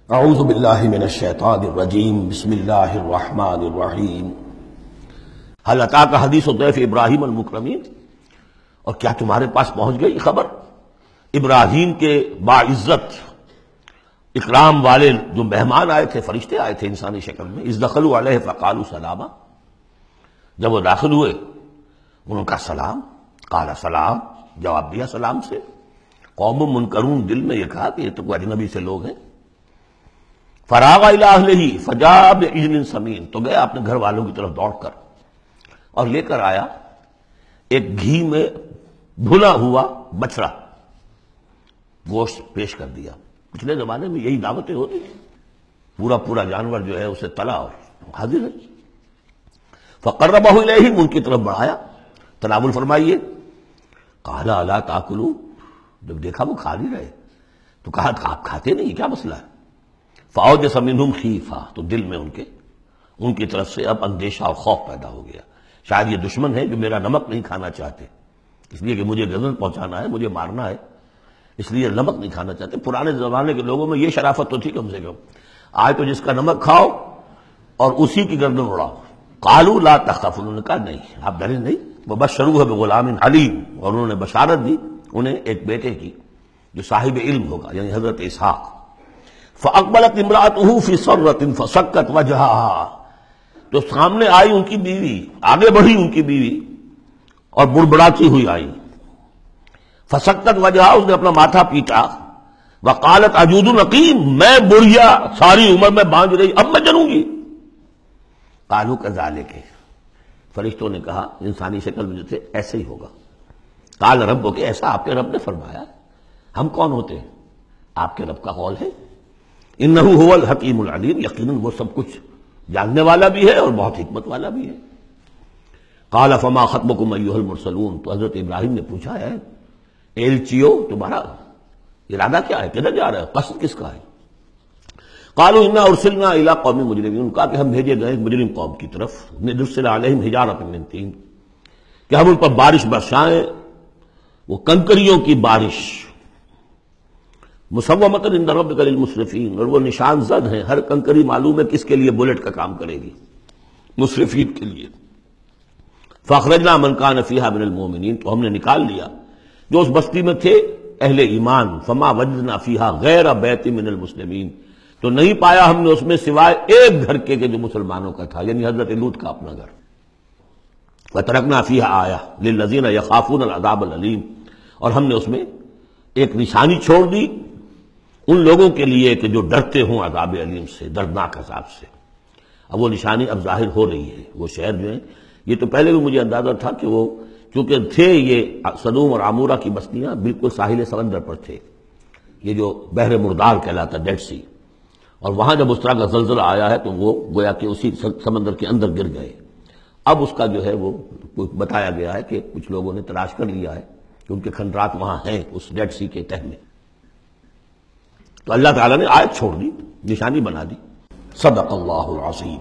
اعوذ باللہ من الشیطان الرجیم بسم اللہ الرحمن الرحیم هل اتاک حدیث ضیف ابراہیم المکرمین، اور کیا تمہارے پاس پہنچ گئی خبر ابراہیم کے باعزت اکرام والے جو مہمان آئے تھے، فرشتے آئے تھے انسانی شکل میں. اذ دخلوا علیہ فقالوا سلاما، جب وہ داخل ہوئے ان کا سلام، قال سلام، جواب دیا سلام سے. قوم منکرون، دل میں یہ کہا کہ یہ تو کوئی اجنبی سے لوگ ہیں. فراغ الی اہلہ فجاء بعجل سمین، تو گیا اپنے گھر والوں کی طرف دوڑ کر اور لے کر آیا ایک گھی میں بھنا ہوا بچڑا، گوشت پیش کر دیا. پچھلے زمانے میں یہی دعوتیں ہوتی تھیں، پورا جانور جو ہے اسے تلا اور حاضر ہے. فقربہ الیہم، ان کی طرف بڑھایا، تناول فرمائیے. قال الا تاکلون، جب دیکھا وہ کھا نہیں رہے تو کہا آپ کھاتے نہیں، کیا مسئلہ ہے؟ فاوجس منہم خیفہ، تو دل میں ان کی طرف سے اب اندیشہ اور خوف پیدا ہو گیا. شاید یہ دشمن ہے جو میرا نمک نہیں کھانا چاہتے، اس لیے کہ مجھے غزل پہنچانا ہے، مجھے مارنا ہے، اس لیے نمک نہیں کھانا چاہتے. پرانے زمانے کے لوگوں میں یہ شرافت تو تھی کم سے کم. آج تو جس کا نمک کھاؤ اور اسی کی گردن اڑاؤ. قالوا لا تخف، انہوں نے کہا نہیں آپ ڈریں نہیں. وبشروہ بغلام حلیم، اور انہوں نے بشارت دی انہیں ایک بیٹے کی جو صاحب علم ہوگا، یعنی حضرت اسحاق. فاقبلت امرأته في سرة فسكت وجهها، تو سامنے آئی ان کی بیوی، آگے بڑھی ان کی بیوی اور بڑبڑاتی ہوئی آئی. فسکت وجہا، اس نے اپنا ماتھا پیٹا. وقالت عجوز نقیم، میں بڑھیا ساری عمر میں باندھ رہی، اب میں جنوں گی. قالوا كذلك، فرشتوں نے کہا انسانی شکل میں جو تھے ایسے ہی ہوگا. قال ربک، ایسا آپ کے رب نے فرمایا. ہم کون ہوتے ہیں؟ آپ کے رب کا قول ہے. انہ هو الحکیم العلیم، یقیناً وہ سب کچھ جاننے والا بھی ہے اور بہت حکمت والا بھی ہے. قال فما خطبکم ایھا المرسلون، تو حضرت ابراہیم نے پوچھا ہے ایلچیو تمہارا ارادہ کیا ہے، کدھر جا رہا ہے، قصد کس کا ہے؟ قالوا انا ارسلنا الى قوم مجرمین، کہا کہ ہم بھیجے گئے مجرم قوم کی طرف. نرسل علیہم حجارۃ من طین، کہ ہم ان پر بارش برسائیں، وہ کنکریوں کی بارش. مسومۃ عند ربک للمسرفین، اور وہ نشان زد ہیں، ہر کنکری معلوم ہے کس کے لیے بلٹ کا کام کرے گی، مسرفین کے لیے. فاخرجنا من کان فیہا من المؤمنین، تو ہم نے نکال لیا جو اس بستی میں تھے اہل ایمان. فما وجدنا فیہا غیر بیت من المسلمین، تو نہیں پایا ہم نے اس میں سوائے ایک گھر کے جو مسلمانوں کا تھا، یعنی حضرت لوط کا اپنا گھر. وترکنا فیہا آیہ للذین یخافون العذاب العلیم، اور ہم نے اس میں ایک نشانی چھوڑ دی ان لوگوں کے لیے کہ جو ڈرتے ہوں عذاب علیم سے، دردناک عذاب سے. اب وہ نشانی اب ظاہر ہو رہی ہے. وہ شہر جو ہیں، یہ تو پہلے بھی مجھے اندازہ تھا کہ وہ چونکہ تھے یہ سدوم اور عمورہ کی بستیاں بالکل ساحل سمندر پر تھے، یہ جو بحر مردار کہلاتا ڈیڈ سی، اور وہاں جب اس طرح کا زلزلہ آیا ہے تو وہ گویا کہ اسی سمندر کے اندر گر گئے. اب اس کا جو ہے وہ بتایا گیا ہے کہ کچھ لوگوں نے تلاش کر لیا ہے کہ ان کے کھنڈرات وہاں ہیں اس ڈیڈ سی کے تہہ میں. تو اللہ تعالیٰ نے آیت چھوڑ دی، نشانی بنا دی. صدق اللہ العظیم.